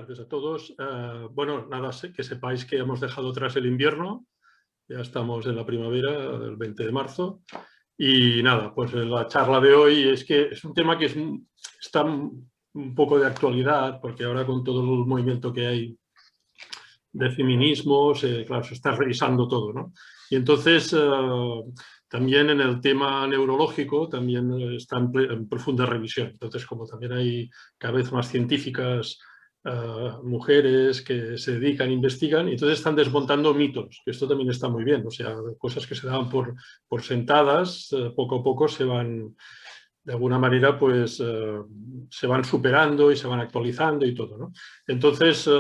tardes a todos. Bueno, nada, que sepáis que hemos dejado atrás el invierno, ya estamos en la primavera del 20 de marzo. Y nada, pues la charla de hoy es que es un tema que está un poco de actualidad, porque ahora con todo el movimiento que hay de feminismos, claro, se está revisando todo, ¿no? Y entonces, también en el tema neurológico, también está en profunda revisión. Entonces, como también hay cada vez más científicas, mujeres que se dedican, investigan, y entonces están desmontando mitos, que esto también está muy bien. O sea, cosas que se daban por sentadas, poco a poco se van... De alguna manera, pues se van superando y se van actualizando y todo, ¿no? Entonces,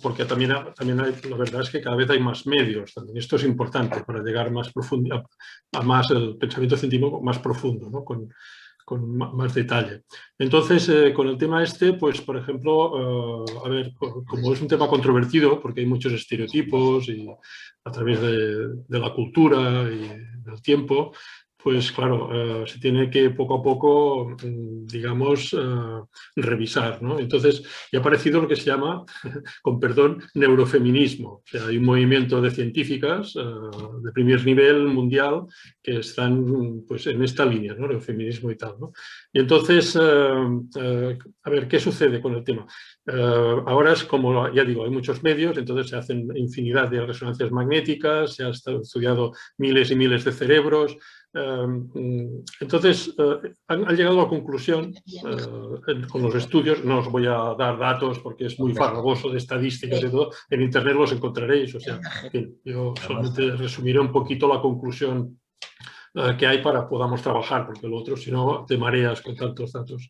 porque también hay, la verdad es que cada vez hay más medios también. Esto es importante para llegar más a más el pensamiento científico más profundo, ¿no? Con más detalle. Entonces, con el tema este, pues, por ejemplo, a ver, como es un tema controvertido, porque hay muchos estereotipos y a través de la cultura y del tiempo, pues claro, se tiene que poco a poco, digamos, revisar, ¿no? Entonces, ya ha aparecido lo que se llama, con perdón, neurofeminismo. O sea, hay un movimiento de científicas de primer nivel mundial que están pues, en esta línea, ¿no? Neurofeminismo y tal, ¿no? Y entonces, a ver, ¿qué sucede con el tema? Ahora es como, ya digo, hay muchos medios, entonces se hacen infinidad de resonancias magnéticas, se han estudiado miles y miles de cerebros. Entonces, han llegado a la conclusión, con los estudios, no os voy a dar datos porque es muy farragoso de estadísticas y todo, en internet los encontraréis, o sea, que yo solamente resumiré un poquito la conclusión que hay para podamos trabajar, porque lo otro, si no, te mareas con tantos datos.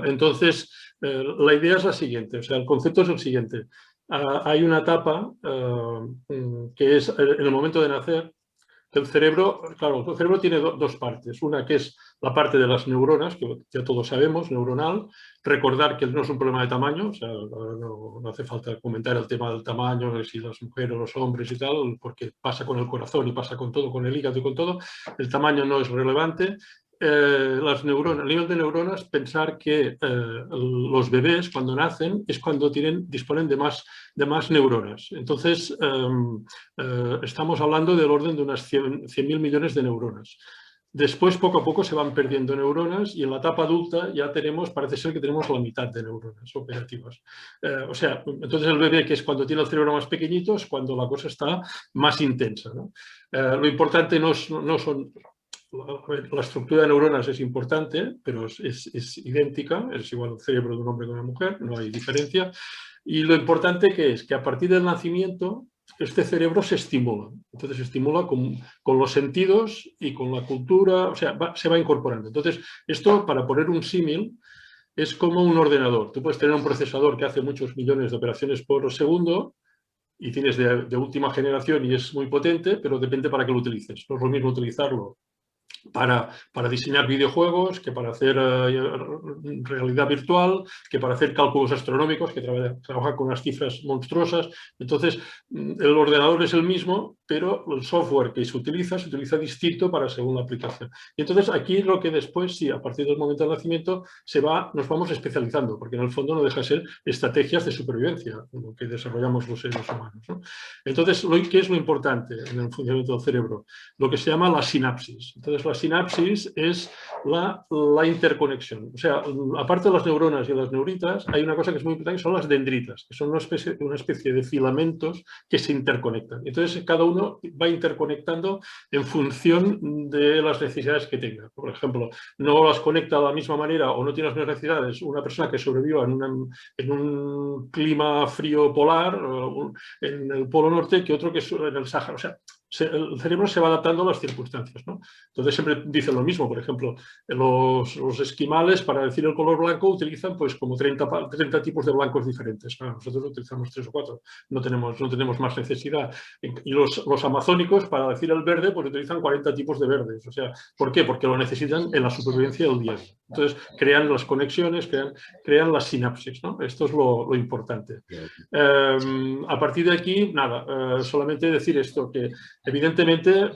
Entonces, la idea es la siguiente, o sea, el concepto es el siguiente. Hay una etapa que es en el momento de nacer. El cerebro, claro, el cerebro tiene dos partes. Una que es la parte de las neuronas, que ya todos sabemos, neuronal. Recordar que no es un problema de tamaño, o sea, no hace falta comentar el tema del tamaño, si las mujeres o los hombres y tal, porque pasa con el corazón y pasa con todo, con el hígado y con todo. El tamaño no es relevante. Las neuronas, a nivel de neuronas, pensar que los bebés cuando nacen es cuando disponen de más neuronas. Entonces, estamos hablando del orden de unas 100.000 millones de neuronas. Después, poco a poco, se van perdiendo neuronas y en la etapa adulta ya parece ser que tenemos la mitad de neuronas operativas. O sea, entonces el bebé, que es cuando tiene el cerebro más pequeñito, es cuando la cosa está más intensa, ¿no? Lo importante no son... La estructura de neuronas es importante, pero es idéntica, es igual el cerebro de un hombre que de una mujer, no hay diferencia. Y lo importante que es que a partir del nacimiento este cerebro se estimula. Entonces se estimula con los sentidos y con la cultura, o sea, se va incorporando. Entonces, esto, para poner un símil, es como un ordenador. Tú puedes tener un procesador que hace muchos millones de operaciones por segundo y tienes de última generación y es muy potente, pero depende para qué lo utilices. No es lo mismo utilizarlo para diseñar videojuegos, que para hacer realidad virtual, que para hacer cálculos astronómicos, que trabaja con unas cifras monstruosas. Entonces, el ordenador es el mismo, pero el software que se utiliza distinto para según la aplicación. Y entonces, aquí lo que después, sí, a partir del momento del nacimiento, nos vamos especializando, porque en el fondo no deja de ser estrategias de supervivencia, lo que desarrollamos los seres humanos, ¿no? Entonces, ¿qué es lo importante en el funcionamiento del cerebro? Lo que se llama la sinapsis. Entonces, la sinapsis es la interconexión. O sea, aparte de las neuronas y las neuritas, hay una cosa que es muy importante, que son las dendritas, que son una especie de filamentos que se interconectan. Entonces, cada uno va interconectando en función de las necesidades que tenga. Por ejemplo, no las conecta de la misma manera o no tiene las mismas necesidades una persona que sobreviva en un clima frío polar, en el Polo Norte, que otro que es en el Sáhara. O sea, el cerebro se va adaptando a las circunstancias, ¿no? Entonces siempre dicen lo mismo. Por ejemplo, los esquimales, para decir el color blanco, utilizan pues como 30 tipos de blancos diferentes. Bueno, nosotros utilizamos 3 o 4, no tenemos más necesidad. Y los amazónicos, para decir el verde, pues utilizan 40 tipos de verdes. O sea, ¿por qué? Porque lo necesitan en la supervivencia del día a día. Entonces crean las conexiones, crean las sinapsis, ¿no? Esto es lo importante. A partir de aquí, nada, solamente decir esto, que Evidentemente,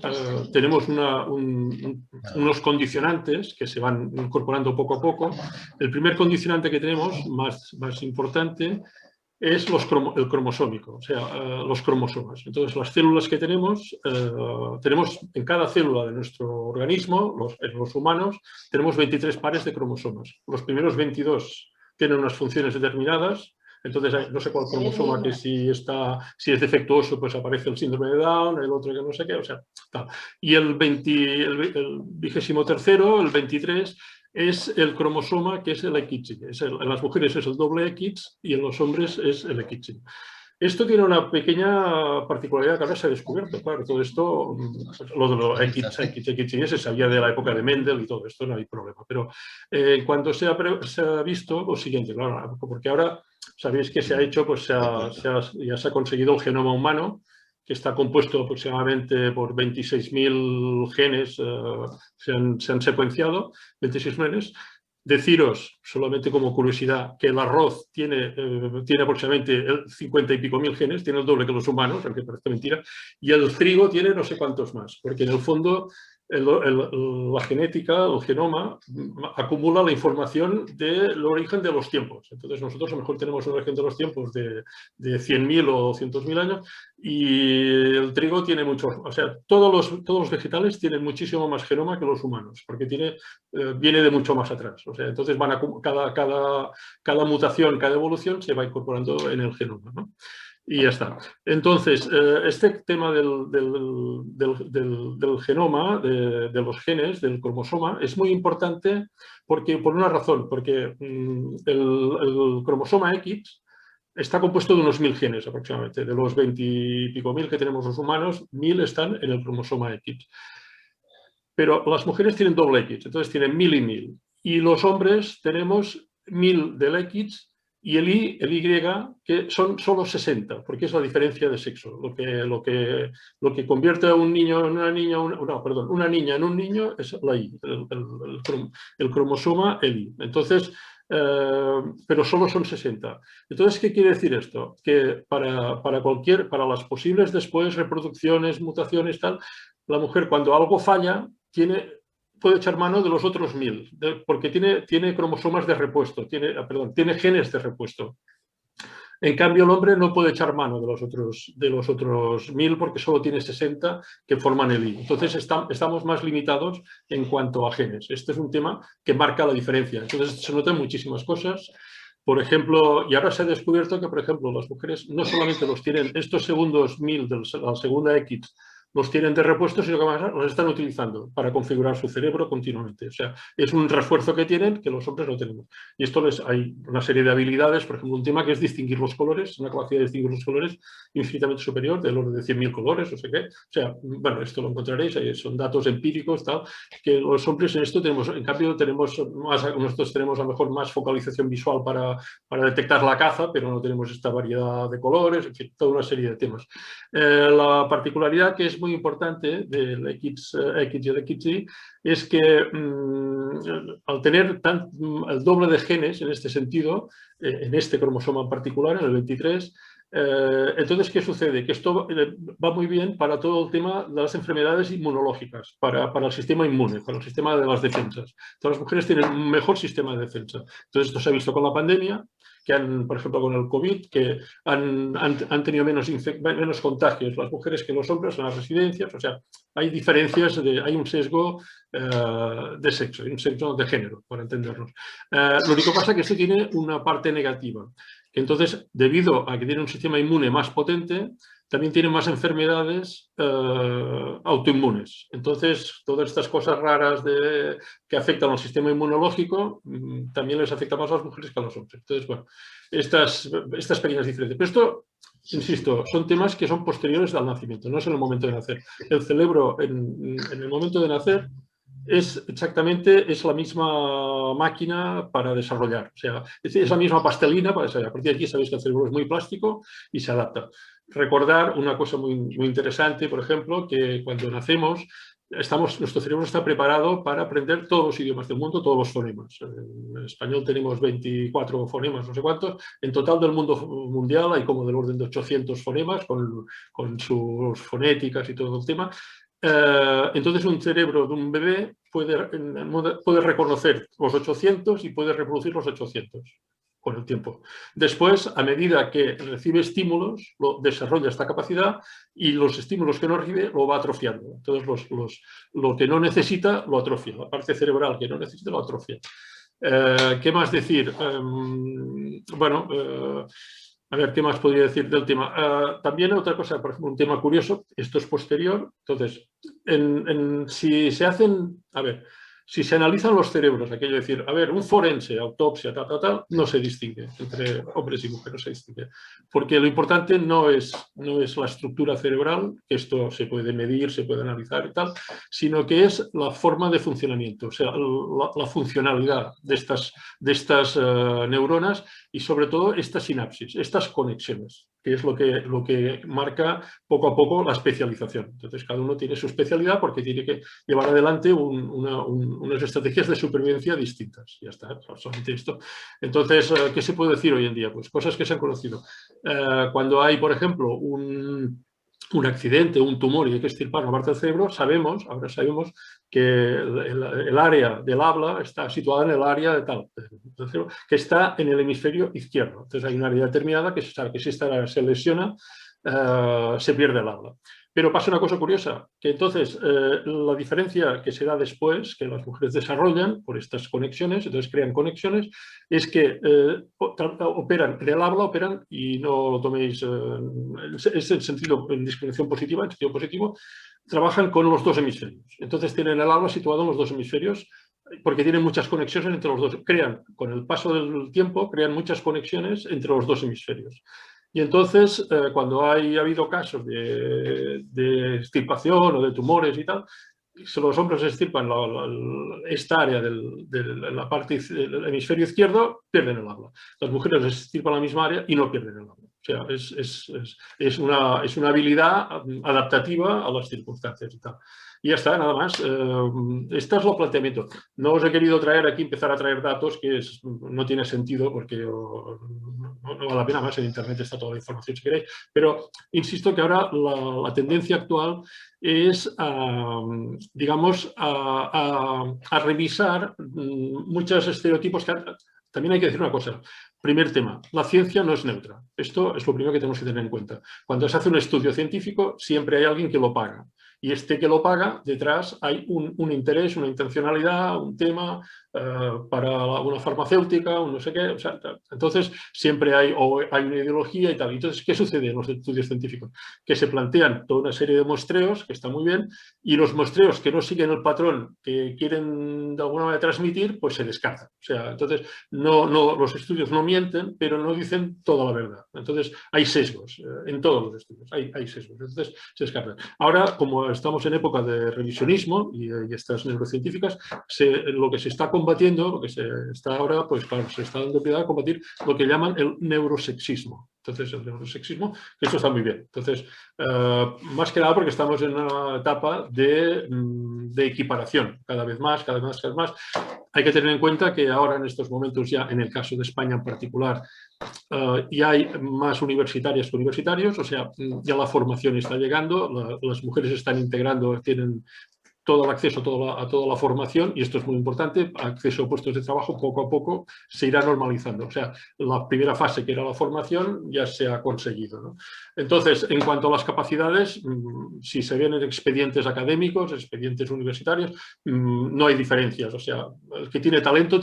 tenemos unos condicionantes que se van incorporando poco a poco. El primer condicionante que tenemos, más importante, es el cromosómico, o sea, los cromosomas. Entonces, las células que tenemos en cada célula de nuestro organismo, en los humanos, tenemos 23 pares de cromosomas. Los primeros 22 tienen unas funciones determinadas. Entonces, no sé cuál cromosoma, que si es defectuoso, pues aparece el síndrome de Down, el otro que no sé qué, o sea, tal. Y el 23º, el 23, es el cromosoma que es el XY. En las mujeres es el doble X y en los hombres es el XY. Esto tiene una pequeña particularidad que ahora se ha descubierto. Claro, todo esto, lo de los XY se sabía de la época de Mendel y todo esto, no hay problema. Pero cuando se ha visto lo siguiente, claro, porque ahora sabéis que se ha hecho, pues ya se ha conseguido el genoma humano, que está compuesto aproximadamente por 26.000 genes, se han secuenciado, 26 genes. Deciros, solamente como curiosidad, que el arroz tiene aproximadamente 50 y pico mil genes, tiene el doble que los humanos, aunque parece mentira, y el trigo tiene no sé cuántos más, porque en el fondo la genética, el genoma, acumula la información del origen de los tiempos. Entonces nosotros a lo mejor tenemos un origen de los tiempos de 100.000 o 200.000 años y el trigo tiene mucho, o sea, todos los vegetales tienen muchísimo más genoma que los humanos, porque viene de mucho más atrás. O sea, entonces cada mutación, cada evolución se va incorporando en el genoma, ¿no? Y ya está. Entonces, este tema del genoma, de los genes, del cromosoma, es muy importante por una razón, porque el cromosoma X está compuesto de unos 1.000 genes aproximadamente. De los 20 y pico mil que tenemos los humanos, 1.000 están en el cromosoma X. Pero las mujeres tienen doble X, entonces tienen 1.000 y 1.000. Y los hombres tenemos 1.000 del X y el Y, que son solo 60, porque es la diferencia de sexo. Lo que convierte a un niño en una niña, una niña en un niño es la Y, el cromosoma, el Y. Entonces, pero solo son 60. Entonces, ¿qué quiere decir esto? Que para las posibles después reproducciones, mutaciones, tal, la mujer cuando algo falla puede echar mano de los otros 1.000, porque tiene cromosomas de repuesto, tiene genes de repuesto. En cambio, el hombre no puede echar mano de los otros 1.000 porque solo tiene 60 que forman el Y. Entonces, estamos más limitados en cuanto a genes. Este es un tema que marca la diferencia. Entonces, se notan muchísimas cosas. Por ejemplo, y ahora se ha descubierto que, por ejemplo, las mujeres no solamente los tienen, estos segundos 1.000 de la segunda X, los tienen de repuesto, sino que además los están utilizando para configurar su cerebro continuamente. O sea, es un refuerzo que tienen que los hombres no tenemos. Y esto hay una serie de habilidades, por ejemplo, un tema que es distinguir los colores, una capacidad de distinguir los colores infinitamente superior, del orden de 100.000 colores, no sé qué. O sea, bueno, esto lo encontraréis, son datos empíricos, tal, que los hombres en esto tenemos, en cambio, nosotros tenemos a lo mejor más focalización visual para detectar la caza, pero no tenemos esta variedad de colores, en fin, toda una serie de temas. La particularidad que es muy importante del X y el XY es que al tener el doble de genes en este sentido, en este cromosoma en particular, en el 23, entonces, ¿qué sucede? Que esto va muy bien para todo el tema de las enfermedades inmunológicas, para el sistema inmune, para el sistema de las defensas. Todas las mujeres tienen un mejor sistema de defensa. Entonces, esto se ha visto con la pandemia, por ejemplo, con el COVID, que han tenido menos contagios las mujeres que los hombres en las residencias. O sea, hay diferencias, hay un sesgo de sexo, hay un sesgo de género, para entendernos. Lo único que pasa es que esto tiene una parte negativa. Entonces, debido a que tiene un sistema inmune más potente, también tiene más enfermedades autoinmunes. Entonces, todas estas cosas raras que afectan al sistema inmunológico también les afecta más a las mujeres que a los hombres. Entonces, bueno, estas pequeñas diferencias. Pero esto, insisto, son temas que son posteriores al nacimiento, no es en el momento de nacer. El cerebro, en el momento de nacer, es la misma máquina para desarrollar, o sea, es la misma pastelina para desarrollar. A partir de aquí sabéis que el cerebro es muy plástico y se adapta. Recordar una cosa muy, muy interesante, por ejemplo, que cuando nacemos nuestro cerebro está preparado para aprender todos los idiomas del mundo, todos los fonemas. En español tenemos 24 fonemas, no sé cuántos. En total del mundo mundial hay como del orden de 800 fonemas con sus fonéticas y todo el tema. Entonces un cerebro de un bebé puede reconocer los 800 y puede reproducir los 800 con el tiempo. Después, a medida que recibe estímulos, desarrolla esta capacidad y los estímulos que no recibe lo va atrofiando. Entonces, lo que no necesita lo atrofia. La parte cerebral que no necesita lo atrofia. ¿Qué más decir? A ver, ¿qué más podría decir del tema? También otra cosa, por ejemplo, un tema curioso, esto es posterior. Entonces, si se hacen, si se analizan los cerebros, aquello de decir, a ver, un forense, autopsia, no se distingue entre hombres y mujeres, no se distingue. Porque lo importante no es la estructura cerebral, que esto se puede medir, se puede analizar y tal, sino que es la forma de funcionamiento, o sea, la funcionalidad de estas neuronas y sobre todo esta sinapsis, estas conexiones, que es lo que marca poco a poco la especialización. Entonces, cada uno tiene su especialidad porque tiene que llevar adelante unas estrategias de supervivencia distintas. Ya está, solamente esto. Entonces, ¿qué se puede decir hoy en día? Pues cosas que se han conocido. Cuando hay, por ejemplo, un accidente, un tumor y hay que extirpar una parte del cerebro, ahora sabemos que el área del habla está situada en el área de tal, que está en el hemisferio izquierdo. Entonces hay un área determinada que se sabe que si esta área se lesiona, se pierde el habla. Pero pasa una cosa curiosa, que entonces la diferencia que se da después, que las mujeres desarrollan por estas conexiones, entonces crean conexiones, es que operan en el habla, y no lo toméis, es en sentido, en discriminación positiva, en sentido positivo, trabajan con los dos hemisferios. Entonces tienen el habla situado en los dos hemisferios porque tienen muchas conexiones entre los dos. Con el paso del tiempo, crean muchas conexiones entre los dos hemisferios. Y entonces, cuando ha habido casos de extirpación o de tumores y tal, si los hombres extirpan esta área de la parte del hemisferio izquierdo, pierden el habla. Las mujeres extirpan la misma área y no pierden el habla. O sea, es una habilidad adaptativa a las circunstancias y tal. Y ya está, nada más. Este es el planteamiento. No os he querido empezar a traer datos que no tiene sentido porque no vale la pena más. En Internet está toda la información si queréis. Pero insisto que ahora la tendencia actual es, digamos, a revisar muchos estereotipos que... También hay que decir una cosa. Primer tema, la ciencia no es neutra. Esto es lo primero que tenemos que tener en cuenta. Cuando se hace un estudio científico, siempre hay alguien que lo paga. Y que lo paga, detrás hay un interés, una intencionalidad, un tema para una farmacéutica, un no sé qué. O sea, entonces, siempre hay una ideología y tal. Entonces, ¿qué sucede en los estudios científicos? Que se plantean toda una serie de muestreos, que está muy bien, y los muestreos que no siguen el patrón que quieren de alguna manera transmitir, pues se descartan. O sea, entonces, los estudios no mienten, pero no dicen toda la verdad. Entonces, hay sesgos en todos los estudios. Hay sesgos. Entonces, se descartan. Ahora, como estamos en época de revisionismo y estas neurocientíficas, lo que se está combatiendo, lo que se está ahora, pues claro, se está dando prioridad a combatir lo que llaman el neurosexismo. Entonces, el neurosexismo, esto está muy bien. Entonces, más que nada porque estamos en una etapa de equiparación, cada vez más. Hay que tener en cuenta que ahora, en estos momentos, ya en el caso de España en particular, ya hay más universitarias que universitarios, o sea, ya la formación está llegando, las mujeres están integrando, tienen todo el acceso a toda la formación, y esto es muy importante, acceso a puestos de trabajo poco a poco se irá normalizando. O sea, la primera fase, que era la formación, ya se ha conseguido, ¿no? Entonces, en cuanto a las capacidades, si se ven en expedientes académicos, expedientes universitarios, no hay diferencias. O sea, el que tiene talento,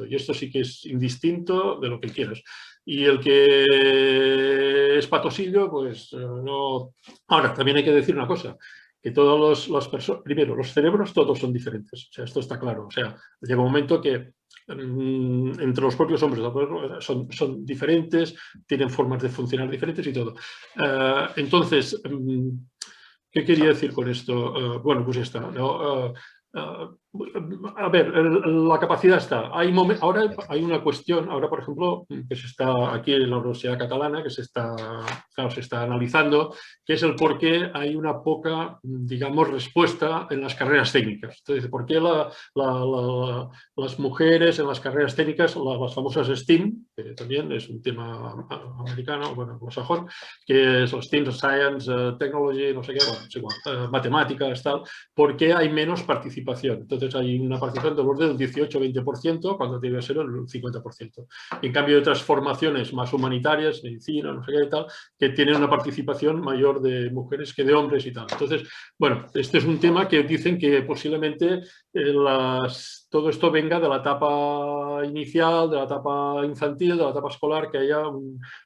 y esto sí que es indistinto de lo que quieras. Y el que es patosillo, pues no... Ahora, también hay que decir una cosa, que todos primero, los cerebros todos son diferentes, o sea, esto está claro. O sea, llega un momento que entre los propios hombres son diferentes, tienen formas de funcionar diferentes y todo. Entonces, ¿qué quería decir con esto? Bueno, pues ya está, ¿no? A ver, la capacidad está. Ahora hay una cuestión, ahora por ejemplo, que se está aquí en la Universidad Catalana, que se está analizando, que es el por qué hay una poca, digamos, respuesta en las carreras técnicas. Entonces, ¿por qué las mujeres en las carreras técnicas, las famosas STEAM, que también es un tema americano, bueno, anglosajón, que es los STEAM, Science, Technology, no sé qué, bueno, es igual, matemáticas, tal, ¿por qué hay menos participación? Entonces hay una participación del orden del 18-20% cuando debe ser el 50%. En cambio hay otras formaciones más humanitarias, medicina, no sé qué y tal, que tienen una participación mayor de mujeres que de hombres y tal. Entonces, bueno, este es un tema que dicen que posiblemente todo esto venga de la etapa inicial, de la etapa infantil, de la etapa escolar, que haya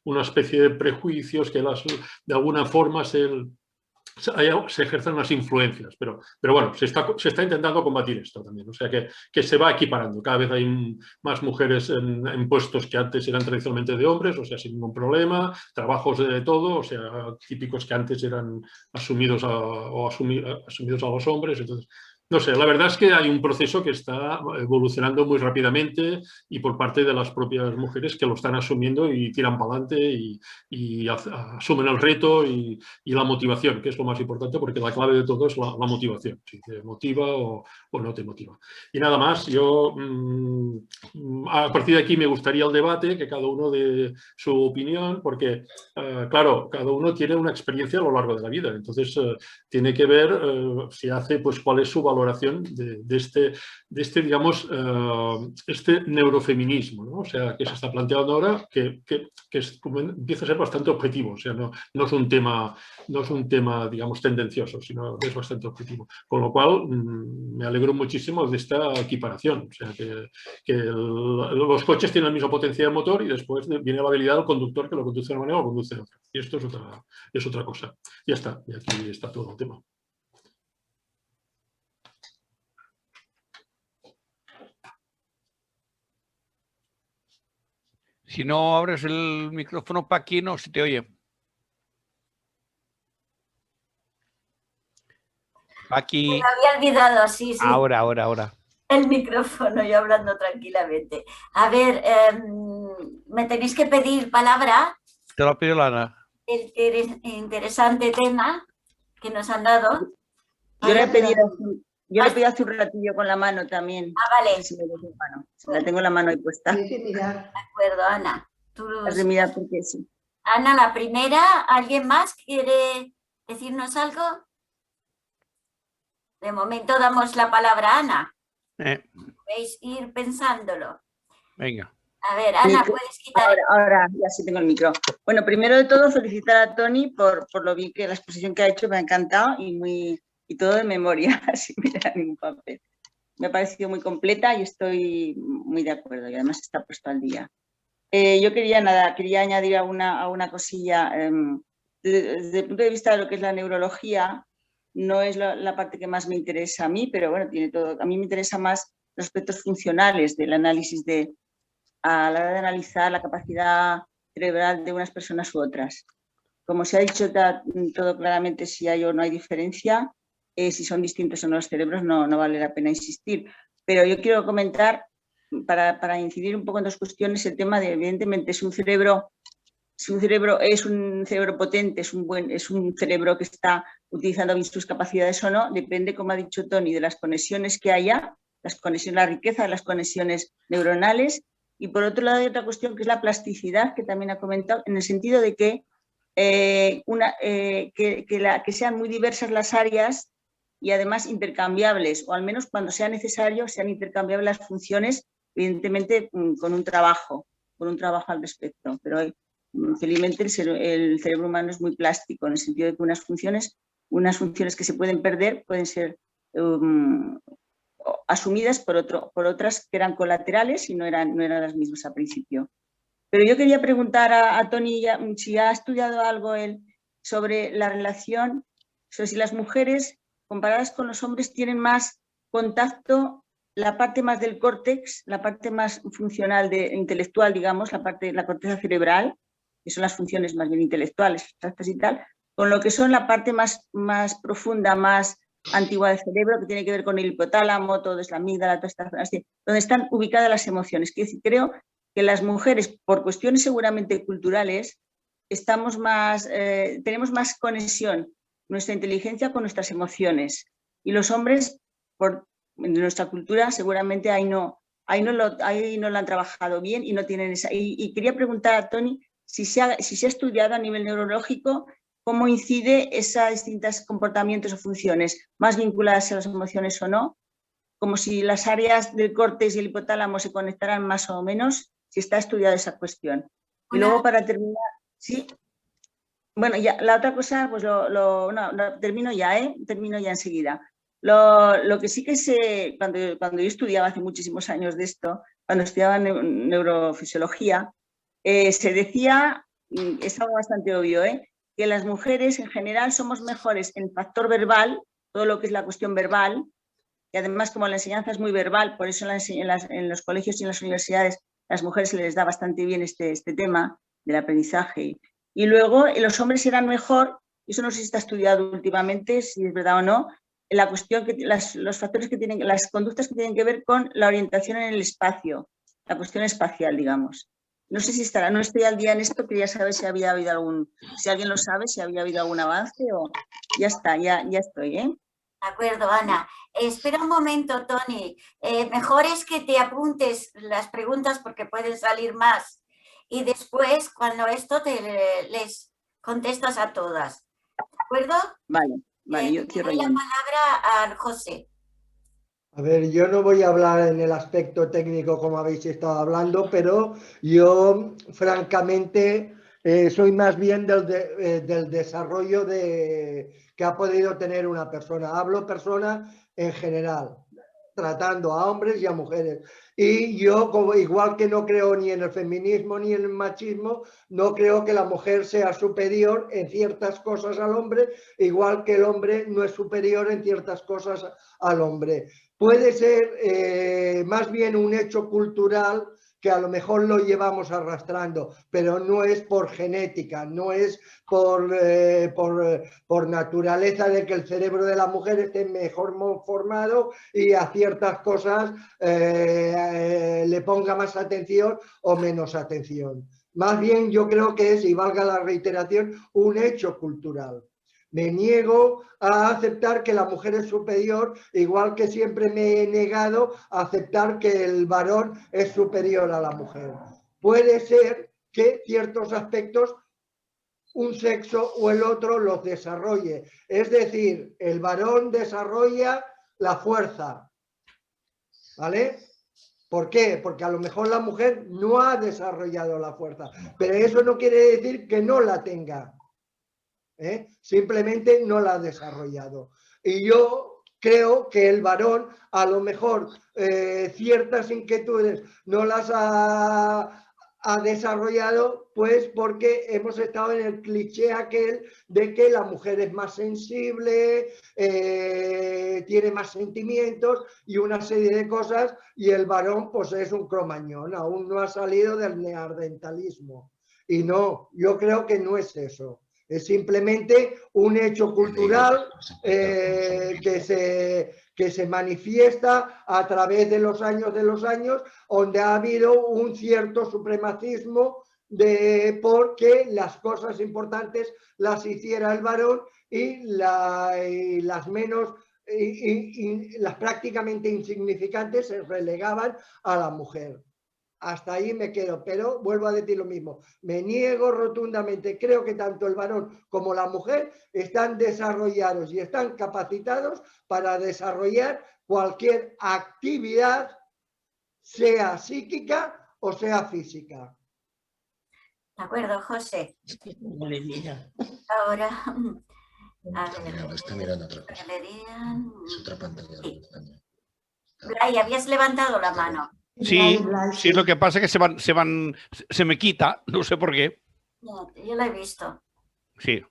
una especie de prejuicios que de alguna forma se ejercen unas influencias, pero bueno, se está intentando combatir esto también, o sea que se va equiparando, cada vez hay más mujeres en puestos que antes eran tradicionalmente de hombres, o sea, sin ningún problema, trabajos de todo, o sea, típicos que antes eran asumidos asumidos a los hombres, entonces... No sé, la verdad es que hay un proceso que está evolucionando muy rápidamente y por parte de las propias mujeres que lo están asumiendo y tiran para adelante y asumen el reto y la motivación, que es lo más importante, porque la clave de todo es la motivación, si te motiva o no te motiva. Y nada más, yo a partir de aquí me gustaría el debate, que cada uno dé su opinión, porque, claro, cada uno tiene una experiencia a lo largo de la vida, entonces tiene que ver si hace, pues, cuál es su valoración de este digamos, este neurofeminismo, ¿no? O sea, que se está planteando ahora, que empieza a ser bastante objetivo, o sea, no es un tema, digamos, tendencioso, sino que es bastante objetivo. Con lo cual, me alegro muchísimo de esta equiparación, o sea, que los coches tienen la misma potencia de motor y después viene la habilidad del conductor que lo conduce de una manera o lo conduce de otra. Y esto es otra cosa. Ya está, y aquí está todo el tema. Si no abres el micrófono, Paqui, no se te oye. Paqui. Me había olvidado, sí. Ahora. El micrófono, yo hablando tranquilamente. A ver, me tenéis que pedir palabra. Te lo pido, Ana. El interesante tema que nos han dado. Yo le he pedido hace un ratillo con la mano también. Ah, vale. Si la tengo la mano ahí puesta. Tienes que mirar. De acuerdo, Ana. Has de mirar porque sí. Ana, la primera, ¿alguien más quiere decirnos algo? De momento damos la palabra a Ana. Podéis ir pensándolo. Venga. A ver, Ana, puedes quitar... Ahora, ya sí tengo el micro. Bueno, primero de todo, felicitar a Toni por lo bien que la exposición que ha hecho me ha encantado y todo de memoria, sin mirar ningún papel. Me ha parecido muy completa y estoy muy de acuerdo y además está puesto al día. Yo quería añadir a una cosilla. Desde el punto de vista de lo que es la neurología, no es la parte que más me interesa a mí, pero bueno, tiene todo. A mí me interesa más los aspectos funcionales del análisis a la hora de analizar la capacidad cerebral de unas personas u otras. Como se ha dicho todo claramente, si hay o no hay diferencia, si son distintos o no los cerebros, no vale la pena insistir. Pero yo quiero comentar, para incidir un poco en dos cuestiones, el tema de, evidentemente, si un cerebro es un cerebro potente, es un cerebro que está utilizando bien sus capacidades o no, depende, como ha dicho Toni, de las conexiones que haya, la riqueza de las conexiones neuronales. Y por otro lado hay otra cuestión que es la plasticidad, que también ha comentado, en el sentido de que sean muy diversas las áreas y además intercambiables, o al menos cuando sea necesario sean intercambiables las funciones, evidentemente con un trabajo al respecto. Pero felizmente el cerebro humano es muy plástico, en el sentido de que unas funciones que se pueden perder pueden ser asumidas por otras que eran colaterales y no eran las mismas al principio. Pero yo quería preguntar a Toni si ha estudiado algo él sobre la relación, sobre si las mujeres comparadas con los hombres tienen más contacto, la parte más del córtex, la parte más funcional intelectual, digamos, la corteza cerebral, que son las funciones más bien intelectuales, abstractas y tal, con lo que son la parte más profunda, más antigua del cerebro que tiene que ver con el hipotálamo, todo es la amígdala, todas estas zonas, donde están ubicadas las emociones. Quiero decir, creo que las mujeres, por cuestiones seguramente culturales, estamos más, tenemos más conexión nuestra inteligencia con nuestras emociones. Y los hombres, por nuestra cultura, seguramente ahí no lo han trabajado bien y no tienen esa. Y quería preguntar a Toni si se ha estudiado a nivel neurológico cómo incide esos distintos comportamientos o funciones, más vinculadas a las emociones o no, como si las áreas del córtex y el hipotálamo se conectaran más o menos, si está estudiada esa cuestión. Y luego, para terminar, sí. Bueno, ya, la otra cosa, pues termino ya, termino ya enseguida. Lo que sí que sé, cuando yo estudiaba hace muchísimos años de esto, cuando estudiaba neurofisiología, se decía, es algo bastante obvio, que las mujeres en general somos mejores en factor verbal, todo lo que es la cuestión verbal, y además como la enseñanza es muy verbal, por eso en los colegios y en las universidades a las mujeres se les da bastante bien este tema del aprendizaje. Y luego los hombres eran mejor, eso no sé si está estudiado últimamente, si es verdad o no, la cuestión que los factores que tienen, las conductas que tienen que ver con la orientación en el espacio, la cuestión espacial, digamos. No sé si estará, no estoy al día en esto, quería saber si había habido si alguien lo sabe, si había habido algún avance o ya está, ya estoy, De acuerdo, Ana. Espera un momento, Toni. Mejor es que te apuntes las preguntas porque pueden salir más. Y después, cuando esto, les contestas a todas. ¿De acuerdo? Vale, yo cierro ya. La palabra a José. A ver, yo no voy a hablar en el aspecto técnico como habéis estado hablando, pero yo, francamente, soy más bien del desarrollo que ha podido tener una persona. Hablo persona en general, tratando a hombres y a mujeres. Y yo, igual que no creo ni en el feminismo ni en el machismo, no creo que la mujer sea superior en ciertas cosas al hombre, igual que el hombre no es superior en ciertas cosas al hombre. Puede ser más bien un hecho cultural que a lo mejor lo llevamos arrastrando, pero no es por genética, no es por naturaleza de que el cerebro de la mujer esté mejor formado y a ciertas cosas le ponga más atención o menos atención. Más bien yo creo que es, y valga la reiteración, un hecho cultural. Me niego a aceptar que la mujer es superior, igual que siempre me he negado a aceptar que el varón es superior a la mujer. Puede ser que ciertos aspectos un sexo o el otro los desarrolle. Es decir, el varón desarrolla la fuerza. ¿Vale? ¿Por qué? Porque a lo mejor la mujer no ha desarrollado la fuerza, pero eso no quiere decir que no la tenga. Simplemente no la ha desarrollado. Y yo creo que el varón a lo mejor ciertas inquietudes no las ha desarrollado, pues porque hemos estado en el cliché aquel de que la mujer es más sensible, tiene más sentimientos y una serie de cosas, y el varón pues es un cromañón, aún no ha salido del neandertalismo. Y no, yo creo que no es eso. Es simplemente un hecho cultural que se manifiesta a través de los años donde ha habido un cierto supremacismo porque las cosas importantes las hiciera el varón y las menos y las prácticamente insignificantes se relegaban a la mujer. Hasta ahí me quedo, pero vuelvo a decir lo mismo. Me niego rotundamente. Creo que tanto el varón como la mujer están desarrollados y están capacitados para desarrollar cualquier actividad, sea psíquica o sea física. De acuerdo, José. Ahora, está mirando otra cosa. Es otra pantalla. Sí. Blay, habías levantado la mano. Sí, sí, lo que pasa es que se me quita, no sé por qué. Yo lo he visto. Sí.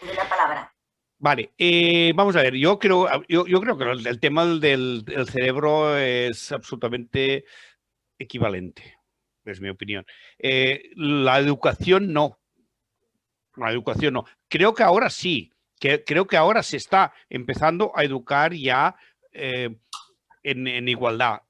De la palabra. Vale, vamos a ver, yo creo que el tema del cerebro es absolutamente equivalente, es mi opinión. La educación no. La educación no. Creo que ahora sí. que creo que ahora se está empezando a educar ya en igualdad.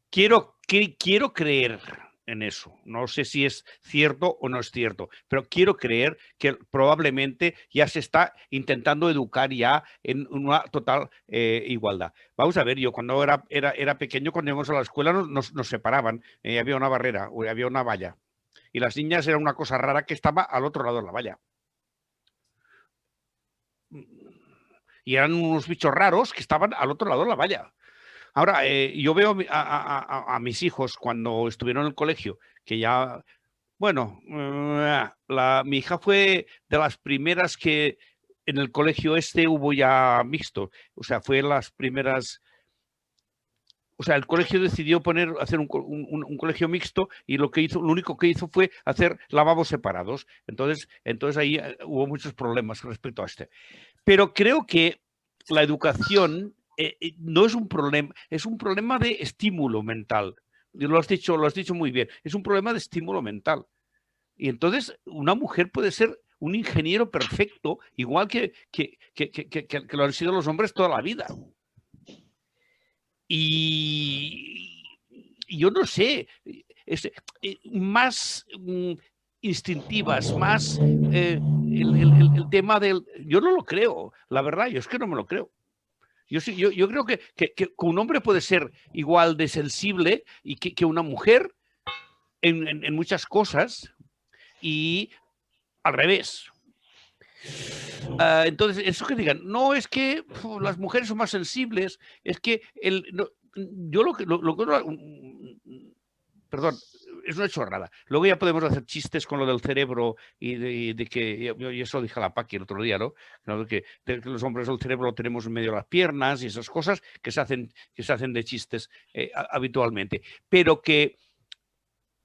Quiero creer en eso. No sé si es cierto o no es cierto, pero quiero creer que probablemente ya se está intentando educar ya en una total igualdad. Vamos a ver, yo cuando era pequeño, cuando íbamos a la escuela nos separaban, había una barrera, había una valla, y las niñas era una cosa rara que estaba al otro lado de la valla. Y eran unos bichos raros que estaban al otro lado de la valla. Ahora, yo veo a mis hijos cuando estuvieron en el colegio, que ya, bueno, mi hija fue de las primeras que en el colegio hubo ya mixto, o sea, fue las primeras, o sea, el colegio decidió hacer un colegio mixto y lo único que hizo fue hacer lavabos separados. Entonces ahí hubo muchos problemas respecto a Pero creo que la educación no es un problema, es un problema de estímulo mental. Lo has dicho muy bien, es un problema de estímulo mental. Y entonces una mujer puede ser un ingeniero perfecto, igual que lo han sido los hombres toda la vida. Y yo no sé, más instintivas, más el tema del... Yo no lo creo, la verdad, yo es que no me lo creo. Yo creo que un hombre puede ser igual de sensible y que una mujer en muchas cosas y al revés. Entonces, eso que digan, no es que las mujeres son más sensibles, es que perdón, es una chorrada. Luego ya podemos hacer chistes con lo del cerebro y de que, yo eso lo dije a la Paqui el otro día, ¿no? De que los hombres el cerebro lo tenemos en medio de las piernas y esas cosas que se hacen de chistes habitualmente. Pero que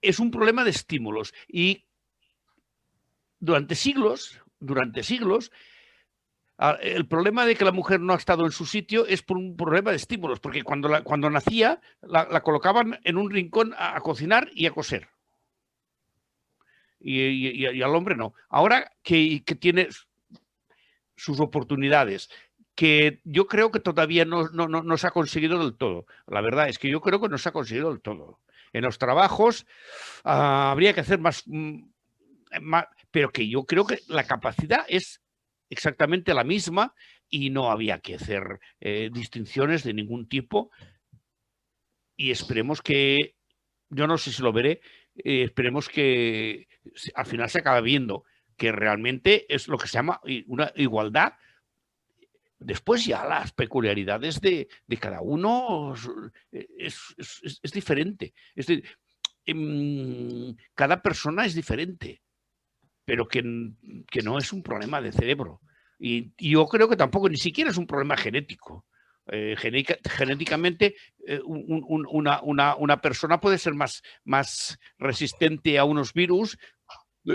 es un problema de estímulos y durante siglos, el problema de que la mujer no ha estado en su sitio es por un problema de estímulos, porque cuando nacía la colocaban en un rincón a cocinar y a coser. Y al hombre no. Ahora que tiene sus oportunidades, que yo creo que todavía no se ha conseguido del todo. La verdad es que yo creo que no se ha conseguido del todo. En los trabajos habría que hacer más, pero que yo creo que la capacidad es exactamente la misma y no había que hacer distinciones de ningún tipo y esperemos que, yo no sé si lo veré, esperemos que al final se acabe viendo que realmente es lo que se llama una igualdad. Después ya las peculiaridades de cada uno es diferente. Cada persona es diferente, pero que no es un problema de cerebro. Y yo creo que tampoco ni siquiera es un problema genético. Genéticamente una persona puede ser más resistente a unos virus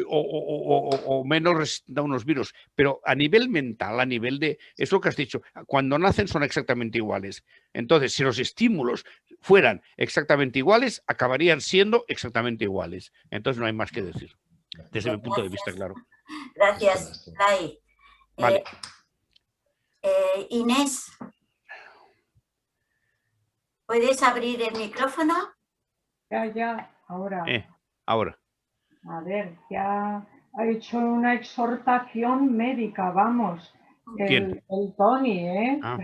o menos resistente a unos virus, pero a nivel mental, a nivel de... Es lo que has dicho, cuando nacen son exactamente iguales. Entonces, si los estímulos fueran exactamente iguales, acabarían siendo exactamente iguales. Entonces no hay más que decir. Desde mi punto de vista, claro. Gracias, Lai. Vale. Inés, ¿puedes abrir el micrófono? Ya, ahora. Ahora. A ver, ya ha hecho una exhortación médica, vamos. ¿Quién? El Tony, ¿eh? Ah.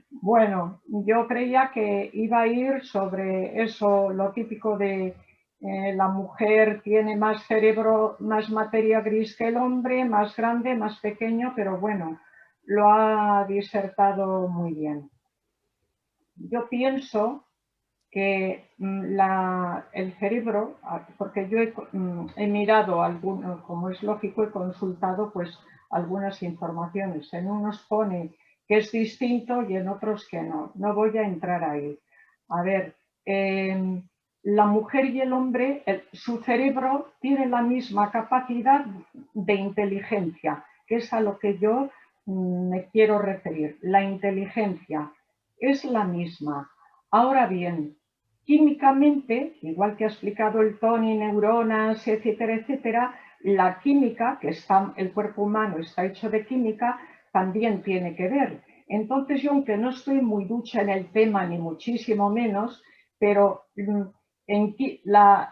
Bueno, yo creía que iba a ir sobre eso, lo típico de la mujer tiene más cerebro, más materia gris que el hombre, más grande, más pequeño, pero bueno, lo ha disertado muy bien. Yo pienso que el cerebro, porque yo he mirado, como es lógico, he consultado pues algunas informaciones. En unos pone que es distinto y en otros que no. No voy a entrar ahí. A ver, la mujer y el hombre, su cerebro tiene la misma capacidad de inteligencia, que es a lo que yo me quiero referir. La inteligencia es la misma. Ahora bien, químicamente, igual que ha explicado el Tony, neuronas, etcétera, etcétera, la química, que el cuerpo humano está hecho de química, también tiene que ver. Entonces yo, aunque no estoy muy ducha en el tema, ni muchísimo menos, pero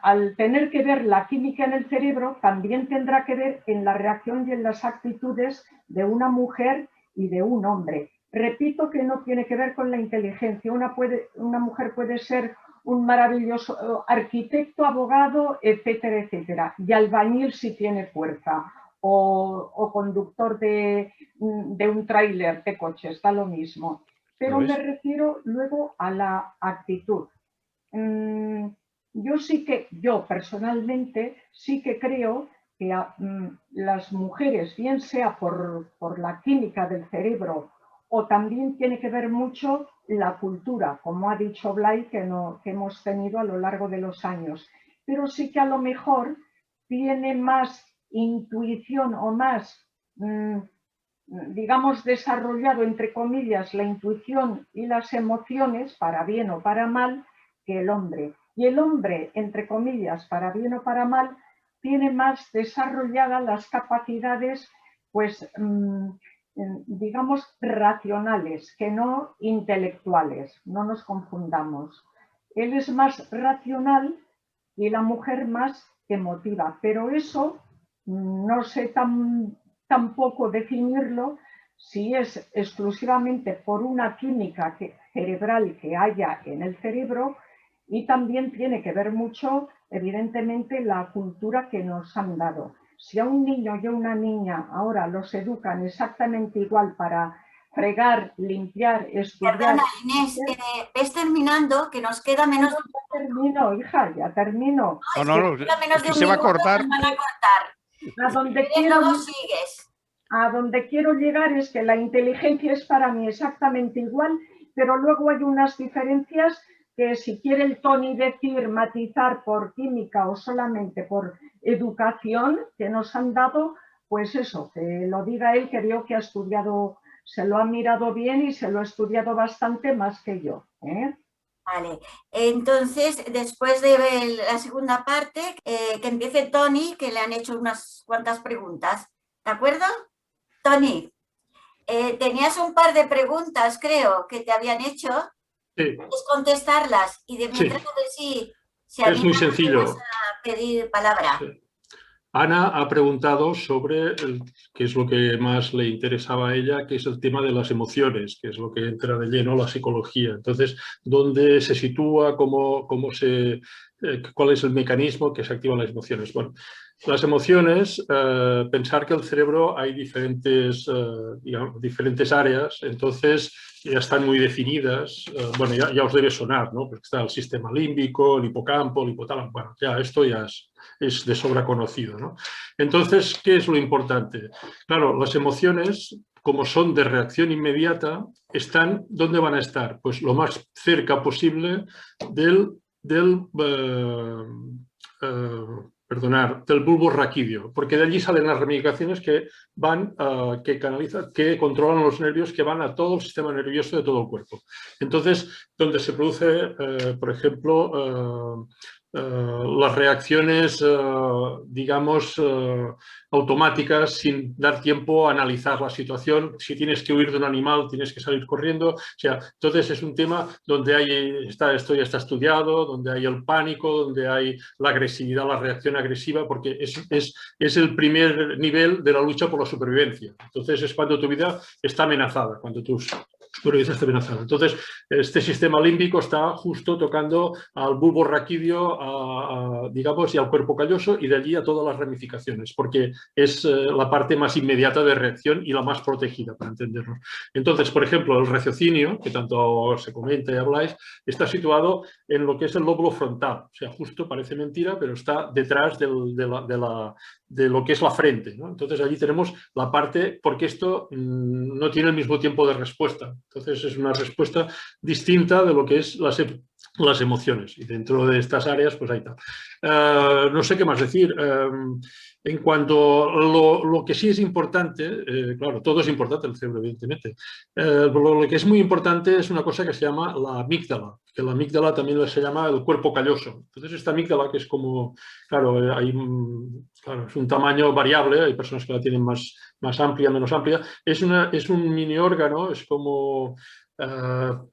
al tener que ver la química en el cerebro, también tendrá que ver en la reacción y en las actitudes de una mujer y de un hombre. Repito que no tiene que ver con la inteligencia. Una mujer puede ser un maravilloso arquitecto, abogado, etcétera, etcétera. Y albañil si tiene fuerza. O conductor de un tráiler de coche, está lo mismo. Pero me refiero luego a la actitud. Yo personalmente sí que creo que las mujeres, bien sea por la química del cerebro o también tiene que ver mucho la cultura, como ha dicho Blay, que hemos tenido a lo largo de los años. Pero sí que a lo mejor tiene más intuición o más, digamos, desarrollado, entre comillas, la intuición y las emociones, para bien o para mal, que el hombre. Y el hombre, entre comillas, para bien o para mal, tiene más desarrolladas las capacidades, pues, digamos, racionales, que no intelectuales. No nos confundamos. Él es más racional y la mujer más emotiva, pero eso no sé tampoco definirlo si es exclusivamente por una química cerebral que haya en el cerebro, y también tiene que ver mucho, evidentemente, la cultura que nos han dado. Si a un niño y a una niña ahora los educan exactamente igual para fregar, limpiar, estudiar... Perdona, Inés, ves terminando, que nos queda menos... Ya termino, hija, ya termino. No, se va a cortar. A donde quiero llegar es que la inteligencia es para mí exactamente igual, pero luego hay unas diferencias que, si quiere el Tony decir, matizar por química o solamente por educación que nos han dado, pues eso, que lo diga él, que veo que ha estudiado, se lo ha mirado bien y se lo ha estudiado bastante más que yo. Vale, entonces después de la segunda parte, que empiece Tony, que le han hecho unas cuantas preguntas, ¿de acuerdo? Tony, tenías un par de preguntas, creo, que te habían hecho. Sí. Puedes contestarlas y de mientras sí. Es muy sencillo. A pedir palabra. Sí. Ana ha preguntado sobre qué es lo que más le interesaba a ella, que es el tema de las emociones, que es lo que entra de lleno la psicología. Entonces, ¿dónde se sitúa? ¿Cuál es el mecanismo que se activan las emociones? Bueno, las emociones, pensar que el cerebro hay diferentes áreas, entonces ya están muy definidas. Bueno, ya os debe sonar, ¿no? Porque está el sistema límbico, el hipocampo, el hipotálamo. Bueno, esto ya es de sobra conocido, ¿no? Entonces, ¿qué es lo importante? Claro, las emociones, como son de reacción inmediata, ¿dónde van a estar? Pues lo más cerca posible del bulbo raquídeo, porque de allí salen las ramificaciones que controlan los nervios, que van a todo el sistema nervioso de todo el cuerpo. Entonces, donde se produce, por ejemplo, las reacciones, digamos, automáticas, sin dar tiempo a analizar la situación. Si tienes que huir de un animal, tienes que salir corriendo. O sea, entonces es un tema donde esto ya está estudiado, donde hay el pánico, donde hay la agresividad, la reacción agresiva, porque es el primer nivel de la lucha por la supervivencia. Entonces es cuando tu vida está amenazada, cuando tu supervivencia está amenazada. Entonces, este sistema límbico está justo tocando al bulbo raquídeo, digamos, y al cuerpo calloso, y de allí a todas las ramificaciones, porque es la parte más inmediata de reacción y la más protegida, para entendernos. Entonces, por ejemplo, el raciocinio, que tanto se comenta y habláis, está situado en lo que es el lóbulo frontal. O sea, justo, parece mentira, pero está detrás de lo que es la frente, ¿no? Entonces, allí tenemos la parte, porque esto no tiene el mismo tiempo de respuesta. Entonces, es una respuesta distinta de lo que es las emociones. Y dentro de estas áreas, pues ahí está. No sé qué más decir. En cuanto a lo que sí es importante, claro, todo es importante el cerebro, evidentemente. Lo que es muy importante es una cosa que se llama la amígdala, que la amígdala también se llama el cuerpo calloso. Entonces, esta amígdala, que es como, claro, claro, es un tamaño variable, hay personas que la tienen más amplia, menos amplia. Es un mini órgano, es como,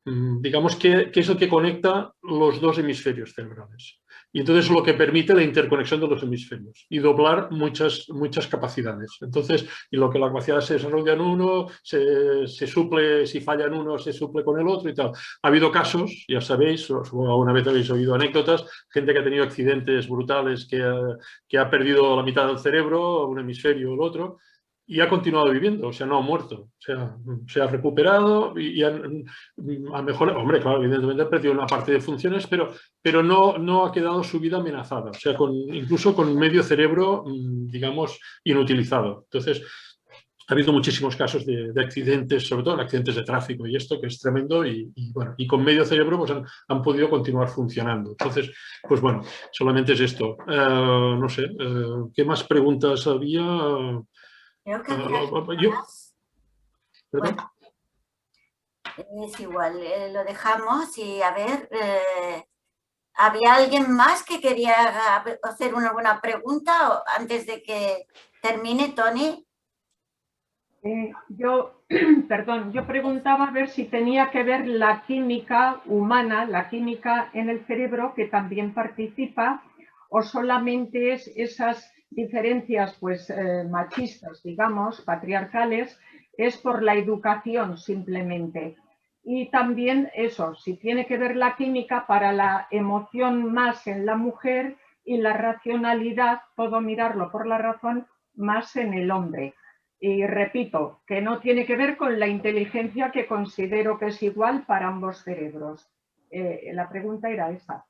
digamos que es el que conecta los dos hemisferios cerebrales. Y entonces lo que permite la interconexión de los hemisferios y doblar muchas capacidades. Entonces, y lo que la capacidad se desarrolla en uno, se suple, si falla en uno, se suple con el otro y tal. Ha habido casos, ya sabéis, alguna vez habéis oído anécdotas, gente que ha tenido accidentes brutales, que ha perdido la mitad del cerebro, un hemisferio o el otro, y ha continuado viviendo, o sea, no ha muerto, o sea, se ha recuperado y ha mejorado. Hombre, claro, evidentemente ha perdido una parte de funciones, pero no ha quedado su vida amenazada, o sea, incluso con medio cerebro, digamos, inutilizado. Entonces, ha habido muchísimos casos de accidentes, sobre todo accidentes de tráfico y esto, que es tremendo, bueno, y con medio cerebro pues han podido continuar funcionando. Entonces, pues bueno, solamente es esto. No sé, ¿qué más preguntas había? Creo que había más. Bueno, es igual, lo dejamos y a ver, ¿había alguien más que quería hacer alguna pregunta antes de que termine, Toni? Yo preguntaba a ver si tenía que ver la química humana, la química en el cerebro, que también participa, o solamente es esas diferencias pues machistas, digamos, patriarcales, es por la educación simplemente. Y también eso, si tiene que ver la química para la emoción más en la mujer y la racionalidad, todo mirarlo por la razón, más en el hombre. Y repito, que no tiene que ver con la inteligencia, que considero que es igual para ambos cerebros. La pregunta era esa.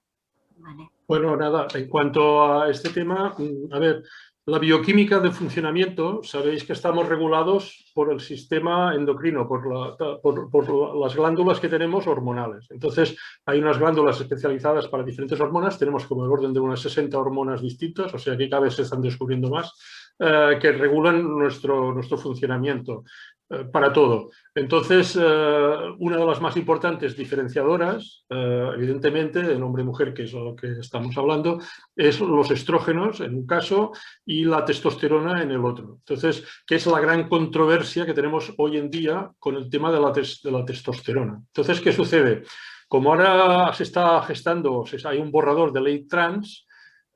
Vale. Bueno, nada, en cuanto a este tema, a ver, la bioquímica de funcionamiento, sabéis que estamos regulados por el sistema endocrino, por las glándulas que tenemos hormonales. Entonces, hay unas glándulas especializadas para diferentes hormonas, tenemos como el orden de unas 60 hormonas distintas, o sea que cada vez se están descubriendo más, que regulan nuestro funcionamiento. Para todo. Entonces, una de las más importantes diferenciadoras, evidentemente, en hombre y mujer, que es lo que estamos hablando, es los estrógenos en un caso y la testosterona en el otro. Entonces, ¿qué es la gran controversia que tenemos hoy en día con el tema de la testosterona? Entonces, ¿qué sucede? Como ahora se está gestando, hay un borrador de ley trans.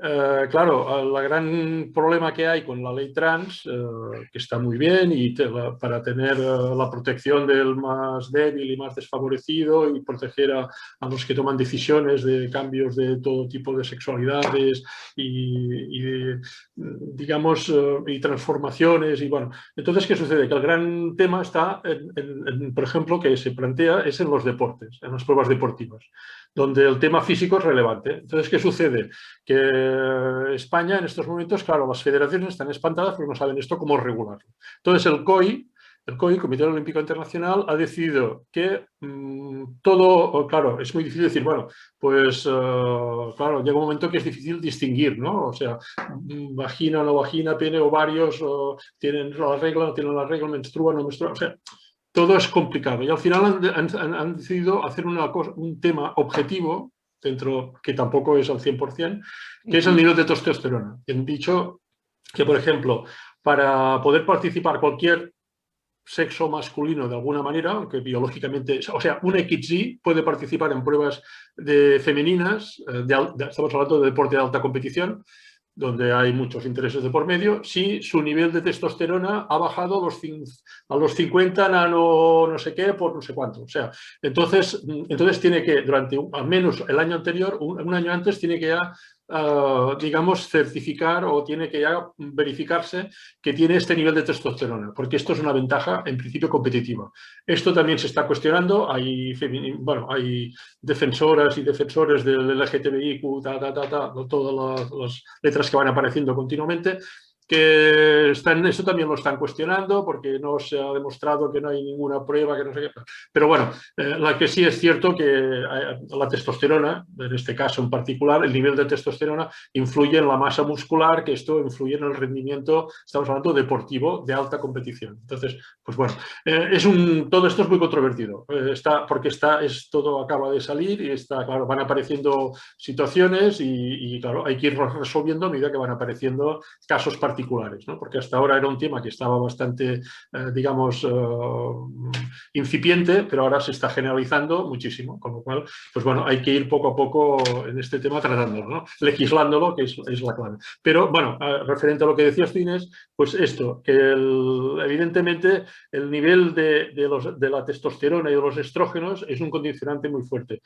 Claro, el gran problema que hay con la ley trans, que está muy bien y para tener la protección del más débil y más desfavorecido y proteger a los que toman decisiones de cambios de todo tipo de sexualidades digamos, y transformaciones. Y bueno, entonces, ¿qué sucede? Que el gran tema está, por ejemplo, que se plantea es en los deportes, en las pruebas deportivas, donde el tema físico es relevante. Entonces, ¿qué sucede? Que España en estos momentos, claro, las federaciones están espantadas porque no saben esto cómo regularlo. Entonces, el COI, Comité Olímpico Internacional, ha decidido que todo, claro, es muy difícil decir, bueno, pues claro, llega un momento que es difícil distinguir, ¿no? O sea, vagina o no vagina, pene, ovarios, tienen la regla, no tienen la regla, menstruan, no menstruan, o sea, todo es complicado. Y al final han decidido hacer un tema objetivo, dentro que tampoco es al 100%, que es el nivel de testosterona. Y han dicho que, por ejemplo, para poder participar cualquier sexo masculino de alguna manera, aunque biológicamente, o sea, un XY puede participar en pruebas femeninas, estamos hablando de deporte de alta competición, donde hay muchos intereses de por medio, si su nivel de testosterona ha bajado a los 50 nano no sé qué por no sé cuánto. O sea, entonces tiene que, durante al menos el año anterior, un año antes, tiene que ya, digamos, certificar o tiene que ya verificarse que tiene este nivel de testosterona, porque esto es una ventaja, en principio, competitiva. Esto también se está cuestionando. Hay defensoras y defensores del LGTBIQ, todas las letras que van apareciendo continuamente, que eso también lo están cuestionando porque no se ha demostrado que no hay ninguna prueba, que no sé qué. Pero bueno, la que sí es cierto que la testosterona, en este caso en particular, el nivel de testosterona influye en la masa muscular, que esto influye en el rendimiento, estamos hablando deportivo, de alta competición. Entonces, pues bueno, todo esto es muy controvertido, porque todo acaba de salir y claro, van apareciendo situaciones y claro, hay que ir resolviendo a medida que van apareciendo casos particulares, ¿no? Porque hasta ahora era un tema que estaba bastante, digamos, incipiente, pero ahora se está generalizando muchísimo, con lo cual, pues bueno, hay que ir poco a poco en este tema tratándolo, ¿no? Legislándolo, que es la clave. Pero bueno, referente a lo que decías tú, Inés, pues esto, que evidentemente el nivel de la testosterona y de los estrógenos es un condicionante muy fuerte.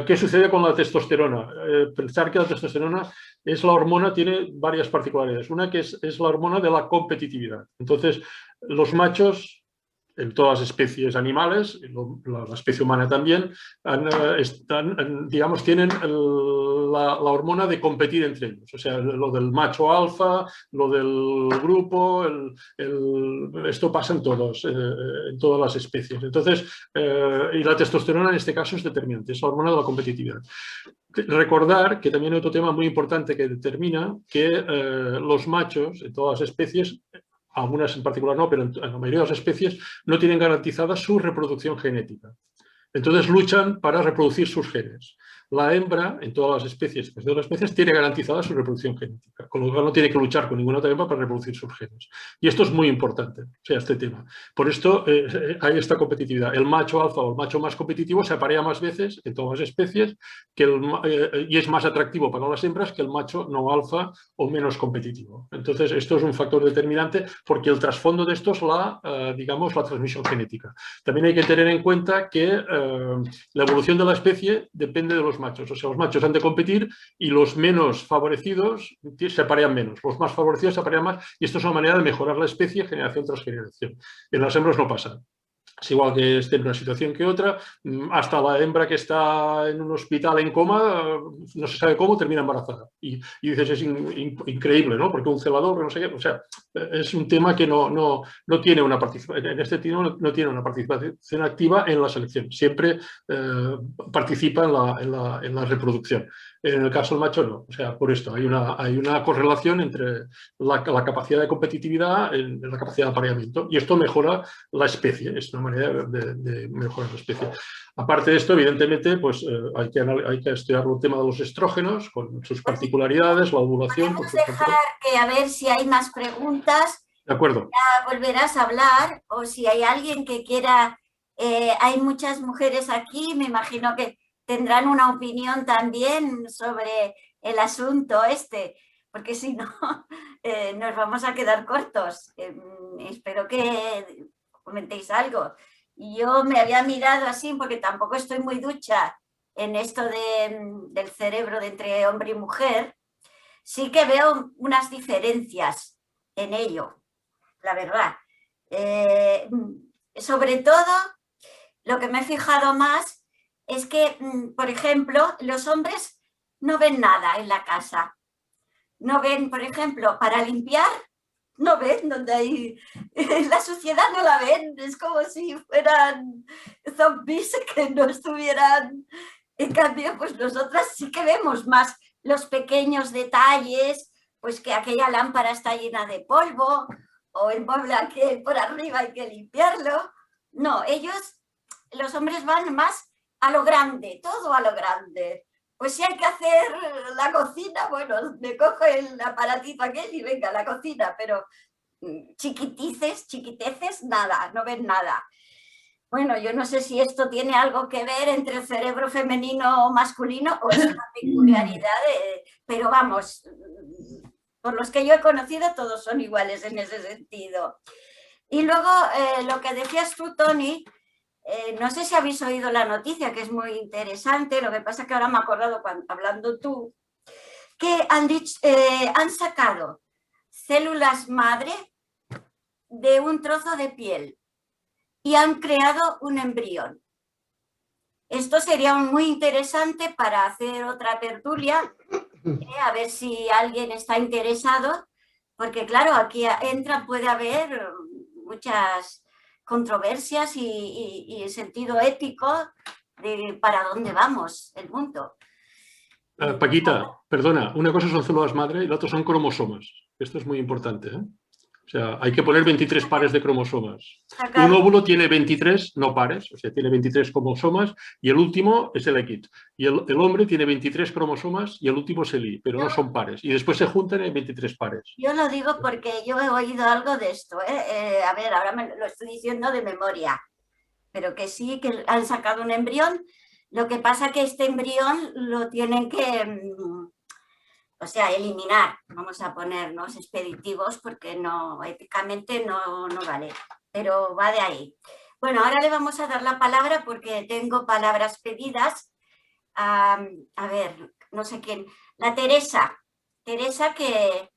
¿Qué sucede con la testosterona? Pensar que la testosterona es la hormona, tiene varias particularidades. Una que es la hormona de la competitividad. Entonces, los machos, en todas las especies animales, la especie humana también, digamos, tienen la hormona de competir entre ellos. O sea, lo del macho alfa, lo del grupo, esto pasa en todas las especies. Entonces, y la testosterona en este caso es determinante, es la hormona de la competitividad. Recordar que también hay otro tema muy importante que determina que los machos en todas las especies, algunas en particular no, pero en la mayoría de las especies no tienen garantizada su reproducción genética. Entonces luchan para reproducir sus genes. La hembra, en todas las especies, tiene garantizada su reproducción genética, con lo cual no tiene que luchar con ninguna otra hembra para reproducir sus genes. Y esto es muy importante, o sea, este tema. Por esto hay esta competitividad. El macho alfa o el macho más competitivo se aparea más veces en todas las especies y es más atractivo para las hembras que el macho no alfa o menos competitivo. Entonces, esto es un factor determinante porque el trasfondo de esto es digamos, la transmisión genética. También hay que tener en cuenta que la evolución de la especie depende de los machos. O sea, los machos han de competir y los menos favorecidos se aparean menos. Los más favorecidos se aparean más y esto es una manera de mejorar la especie generación tras generación. En las hembras no pasa. Es igual que esté en una situación que otra, hasta la hembra que está en un hospital en coma, no se sabe cómo, termina embarazada. Y dices, es increíble, ¿no? Porque un celador, no sé qué, o sea, es un tema que no tiene una participación, en este tipo no tiene una participación activa en la selección, siempre participa en la reproducción. En el caso del macho no, o sea, por esto hay una correlación entre la capacidad de competitividad en la capacidad de apareamiento y esto mejora la especie, es una manera de mejorar la especie. Aparte de esto, evidentemente, pues hay que estudiar el tema de los estrógenos con sus particularidades, la ovulación. Podemos dejar que a ver si hay más preguntas. De acuerdo. Ya volverás a hablar o si hay alguien que quiera. Hay muchas mujeres aquí, me imagino que tendrán una opinión también sobre el asunto porque si no nos vamos a quedar cortos. Espero que comentéis algo. Yo me había mirado así porque tampoco estoy muy ducha en esto del cerebro de entre hombre y mujer. Sí que veo unas diferencias en ello, la verdad. Sobre todo, lo que me he fijado más es que, por ejemplo, los hombres no ven nada en la casa. No ven, por ejemplo, para limpiar, no ven donde hay... La suciedad no la ven, es como si fueran zombies que no estuvieran... En cambio, pues nosotras sí que vemos más los pequeños detalles, pues que aquella lámpara está llena de polvo o el mueble que por arriba hay que limpiarlo. No, los hombres van más a lo grande, todo a lo grande. Pues si hay que hacer la cocina, bueno, me cojo el aparatito aquel y venga, la cocina, pero chiquiteces, nada, no ven nada. Bueno, yo no sé si esto tiene algo que ver entre el cerebro femenino o masculino o es una peculiaridad, pero vamos, por los que yo he conocido todos son iguales en ese sentido. Y luego lo que decías tú, Toni, no sé si habéis oído la noticia, que es muy interesante, lo que pasa es que ahora me he acordado hablando tú, que han sacado células madre de un trozo de piel y han creado un embrión. Esto sería muy interesante para hacer otra tertulia, a ver si alguien está interesado, Porque claro, aquí puede haber muchas controversias y sentido ético de para dónde vamos el mundo. Paquita, perdona, una cosa son células madre y la otra son cromosomas. Esto es muy importante, ¿eh? O sea, hay que poner 23 pares de cromosomas. Un óvulo tiene 23 no pares, o sea, tiene 23 cromosomas y el último es el X. Y el hombre tiene 23 cromosomas y el último es el Y, pero no son pares. Y después se juntan en 23 pares. Yo lo digo porque yo he oído algo de esto, ¿eh? A ver, ahora me lo estoy diciendo de memoria, pero que sí, que han sacado un embrión. Lo que pasa que este embrión lo tienen que... o sea, eliminar, vamos a ponernos expeditivos porque no, éticamente no vale, pero va de ahí. Bueno, ahora le vamos a dar la palabra porque tengo palabras pedidas. A ver, no sé quién. La Teresa. Teresa que...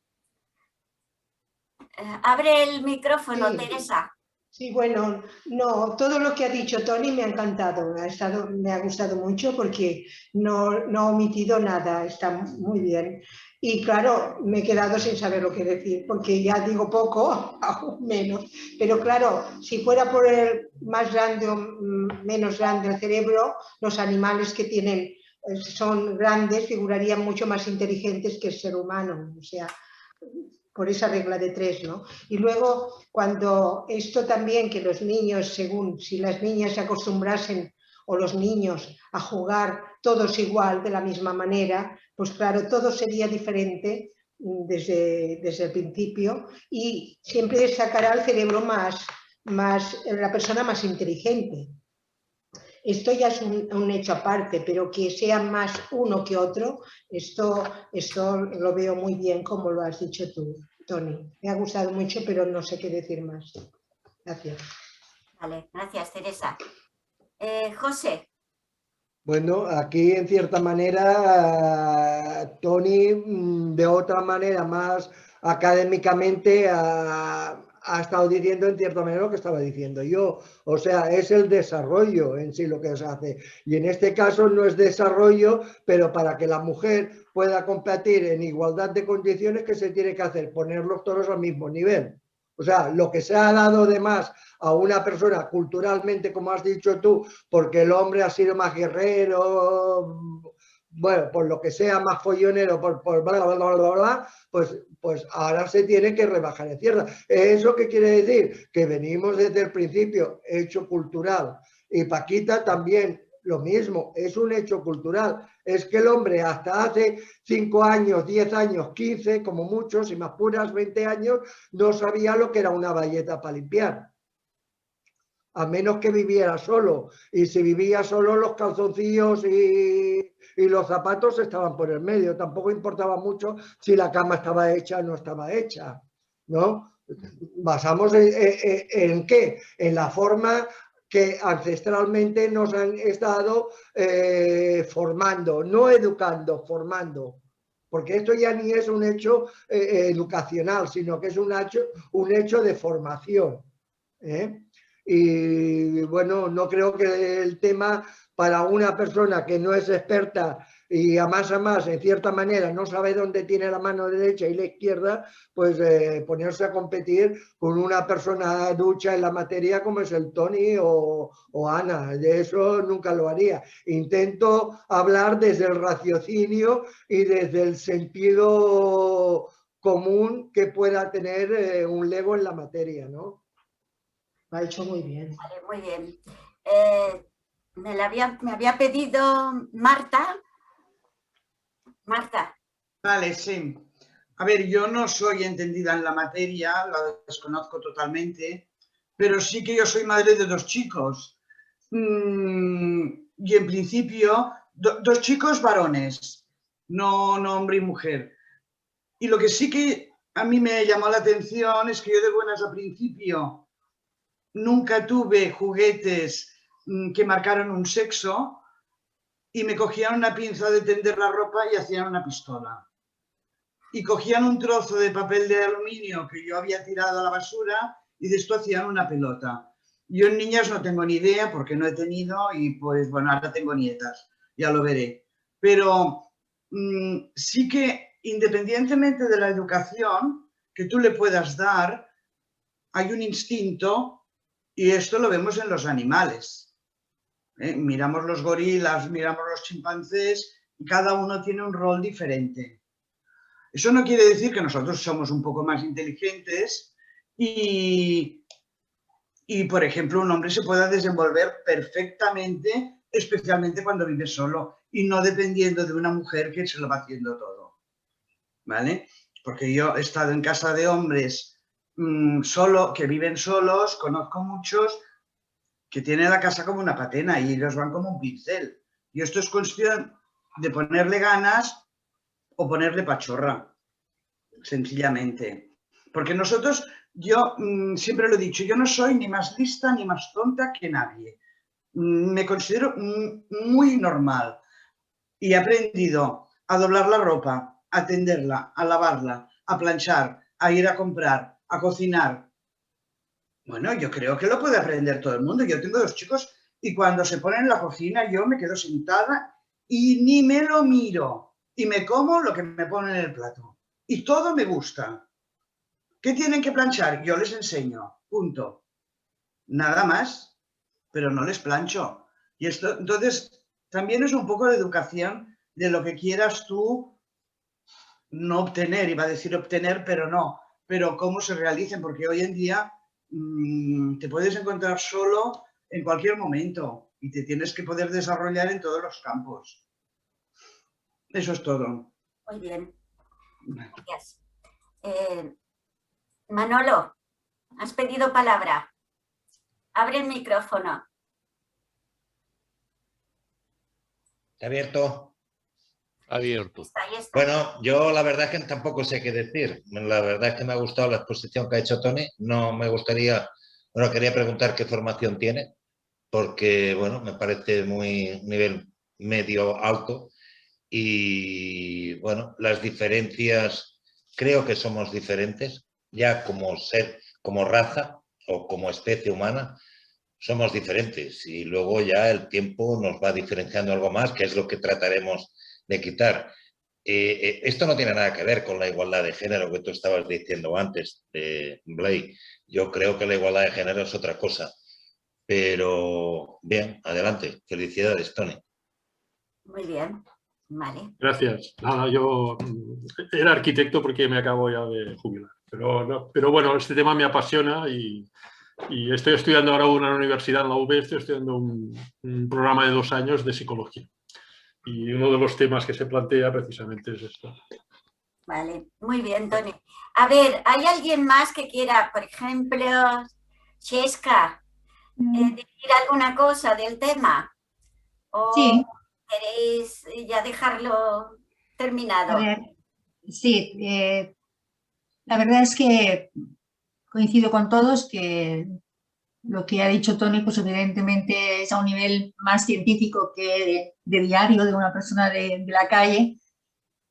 abre el micrófono, sí. Teresa. Sí, bueno, no, todo lo que ha dicho Toni me ha encantado, me ha gustado mucho porque no ha omitido nada, está muy bien. Y claro, me he quedado sin saber lo que decir, porque ya digo poco, aún menos. Pero claro, si fuera por el más grande o menos grande el cerebro, los animales que tienen, son grandes, figurarían mucho más inteligentes que el ser humano, o sea... por esa regla de 3, ¿no? Y luego, cuando esto también, que los niños, según si las niñas se acostumbrasen o los niños a jugar todos igual, de la misma manera, pues claro, todo sería diferente desde el principio y siempre sacará el cerebro la persona más inteligente. Esto ya es un hecho aparte, pero que sea más uno que otro, esto lo veo muy bien como lo has dicho tú, Toni. Me ha gustado mucho, pero no sé qué decir más. Gracias. Vale, gracias, Teresa. José. Bueno, aquí en cierta manera, Toni, de otra manera más académicamente, ha estado diciendo en cierta manera lo que estaba diciendo yo. O sea, es el desarrollo en sí lo que se hace. Y en este caso no es desarrollo, pero para que la mujer pueda competir en igualdad de condiciones, ¿qué se tiene que hacer? Ponerlos todos al mismo nivel. O sea, lo que se ha dado de más a una persona culturalmente, como has dicho tú, porque el hombre ha sido más guerrero, bueno, por lo que sea, más follonero, por bla, bla, bla, bla, bla, pues ahora se tiene que rebajar en tierra. ¿Eso qué quiere decir? Que venimos desde el principio, hecho cultural. Y Paquita también, lo mismo, es un hecho cultural. Es que el hombre hasta hace 5 años, 10 años, 15, como muchos, y más puras 20 años, no sabía lo que era una bayeta para limpiar. A menos que viviera solo. Y si vivía solo, los calzoncillos y los zapatos estaban por el medio. Tampoco importaba mucho si la cama estaba hecha o no estaba hecha, ¿no? Basamos en ¿qué? En la forma que ancestralmente nos han estado formando, no educando, formando. Porque esto ya ni es un hecho educacional, sino que es un hecho de formación. Y bueno, no creo que el tema para una persona que no es experta y a más, en cierta manera, no sabe dónde tiene la mano derecha y la izquierda, pues ponerse a competir con una persona ducha en la materia como es el Toni o Ana. De eso nunca lo haría. Intento hablar desde el raciocinio y desde el sentido común que pueda tener un lego en la materia, ¿no? Lo ha hecho muy bien. Vale, muy bien. Me había pedido Marta. Marta. Vale, sí. A ver, yo no soy entendida en la materia, la desconozco totalmente, pero sí que yo soy madre de 2 chicos. Y en principio, 2 chicos varones, no hombre y mujer. Y lo que sí que a mí me llamó la atención es que yo de buenas a principio nunca tuve juguetes que marcaron un sexo y me cogían una pinza de tender la ropa y hacían una pistola. Y cogían un trozo de papel de aluminio que yo había tirado a la basura y de esto hacían una pelota. Yo en niñas no tengo ni idea porque no he tenido y pues bueno, ahora tengo nietas, ya lo veré. Pero sí que independientemente de la educación, que tú le puedas dar, hay un instinto, y esto lo vemos en los animales. Miramos los gorilas, miramos los chimpancés, y cada uno tiene un rol diferente. Eso no quiere decir que nosotros somos un poco más inteligentes y por ejemplo, un hombre se pueda desenvolver perfectamente, especialmente cuando vive solo y no dependiendo de una mujer que se lo va haciendo todo, ¿vale? Porque yo he estado en casa de hombres que viven solos, conozco muchos que tienen la casa como una patena y ellos van como un pincel. Y esto es cuestión de ponerle ganas o ponerle pachorra, sencillamente. Porque nosotros, yo siempre lo he dicho, yo no soy ni más lista ni más tonta que nadie. Me considero muy normal y he aprendido a doblar la ropa, a tenderla, a lavarla, a planchar, a ir a comprar, a cocinar. Bueno, yo creo que lo puede aprender todo el mundo. Yo tengo 2 chicos y cuando se ponen en la cocina yo me quedo sentada y ni me lo miro y me como lo que me ponen en el plato. Y todo me gusta. ¿Qué tienen que planchar? Yo les enseño, punto. Nada más, pero no les plancho. Y esto, entonces, también es un poco de educación de lo que quieras tú no obtener, iba a decir obtener, pero no, pero cómo se realicen, porque hoy en día te puedes encontrar solo en cualquier momento y te tienes que poder desarrollar en todos los campos. Eso es todo. Muy bien. Gracias. Manolo, has pedido palabra. Abre el micrófono. ¿Abierto? Abierto. Ahí está. Bueno, yo la verdad es que tampoco sé qué decir. La verdad es que me ha gustado la exposición que ha hecho Toni. No me gustaría, bueno, quería preguntar qué formación tiene, porque, bueno, me parece muy nivel medio alto y, bueno, las diferencias, creo que somos diferentes, ya como ser, como raza o como especie humana, somos diferentes y luego ya el tiempo nos va diferenciando algo más, que es lo que trataremos de quitar. Esto no tiene nada que ver con la igualdad de género que tú estabas diciendo antes, Blay. Yo creo que la igualdad de género es otra cosa. Pero bien, adelante. Felicidades, Toni. Muy bien, vale. Gracias. Nada, yo era arquitecto porque me acabo ya de jubilar. Pero bueno, este tema me apasiona y estoy estudiando ahora en una universidad, en la UB, estoy estudiando un programa de 2 años de psicología. Y uno de los temas que se plantea precisamente es esto. Vale, muy bien, Toni. A ver, ¿hay alguien más que quiera, por ejemplo, Xesca, decir alguna cosa del tema? ¿O sí. queréis ya dejarlo terminado? A ver, sí, la verdad es que coincido con todos que lo que ha dicho Toni, pues evidentemente es a un nivel más científico que de diario de una persona de la calle,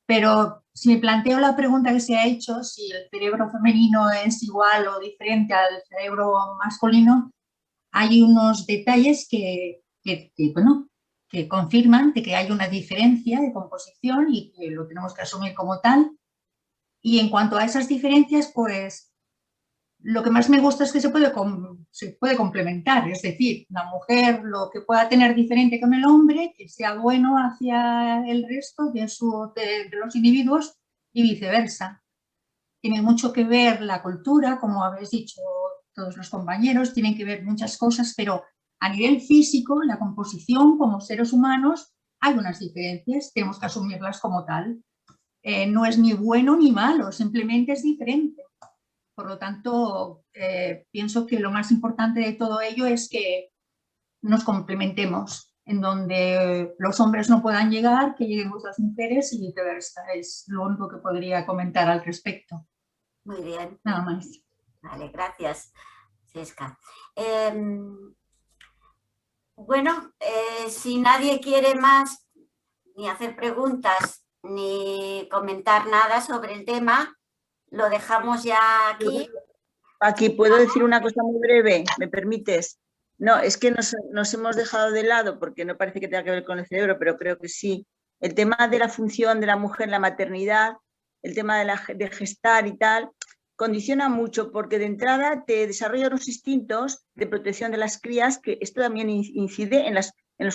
pero si me planteo la pregunta que se ha hecho, si el cerebro femenino es igual o diferente al cerebro masculino, hay unos detalles que confirman de que hay una diferencia de composición y que lo tenemos que asumir como tal. Y en cuanto a esas diferencias, pues lo que más me gusta es que se puede complementar, es decir, la mujer lo que pueda tener diferente con el hombre, que sea bueno hacia el resto de los individuos y viceversa. Tiene mucho que ver la cultura, como habéis dicho todos los compañeros, tienen que ver muchas cosas, pero a nivel físico, la composición como seres humanos, hay unas diferencias, tenemos que asumirlas como tal. No es ni bueno ni malo, simplemente es diferente. Por lo tanto, pienso que lo más importante de todo ello es que nos complementemos, en donde los hombres no puedan llegar, que lleguemos las mujeres y viceversa. Es lo único que podría comentar al respecto. Muy bien. Nada más. Vale, gracias, Xesca. Bueno, si nadie quiere más ni hacer preguntas ni comentar nada sobre el tema, lo dejamos ya aquí. Aquí puedo decir una cosa muy breve, ¿me permites? No, es que nos hemos dejado de lado, porque no parece que tenga que ver con el cerebro, pero creo que sí. El tema de la función de la mujer en la maternidad, el tema de gestar y tal, condiciona mucho porque de entrada te desarrolla unos instintos de protección de las crías, que esto también incide en los,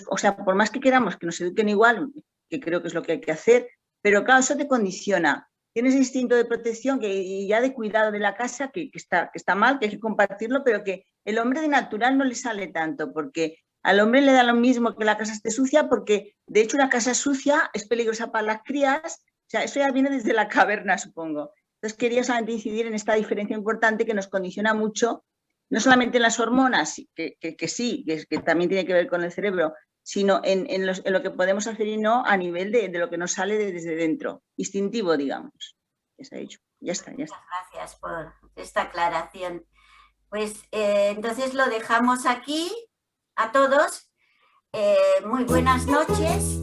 o sea, por más que queramos que nos eduquen igual, que creo que es lo que hay que hacer, pero claro, eso te condiciona. Tienes instinto de protección y ya de cuidado de la casa, que está mal, que hay que compartirlo, pero que el hombre de natural no le sale tanto, porque al hombre le da lo mismo que la casa esté sucia, porque de hecho una casa sucia es peligrosa para las crías, o sea, eso ya viene desde la caverna, supongo. Entonces quería solamente incidir en esta diferencia importante que nos condiciona mucho, no solamente en las hormonas, que sí, que también tiene que ver con el cerebro, sino en lo que podemos hacer y no a nivel de lo que nos sale desde dentro, instintivo, digamos. Ya se ha dicho, ya está. Muchas gracias por esta aclaración. Pues entonces lo dejamos aquí a todos. Muy buenas noches.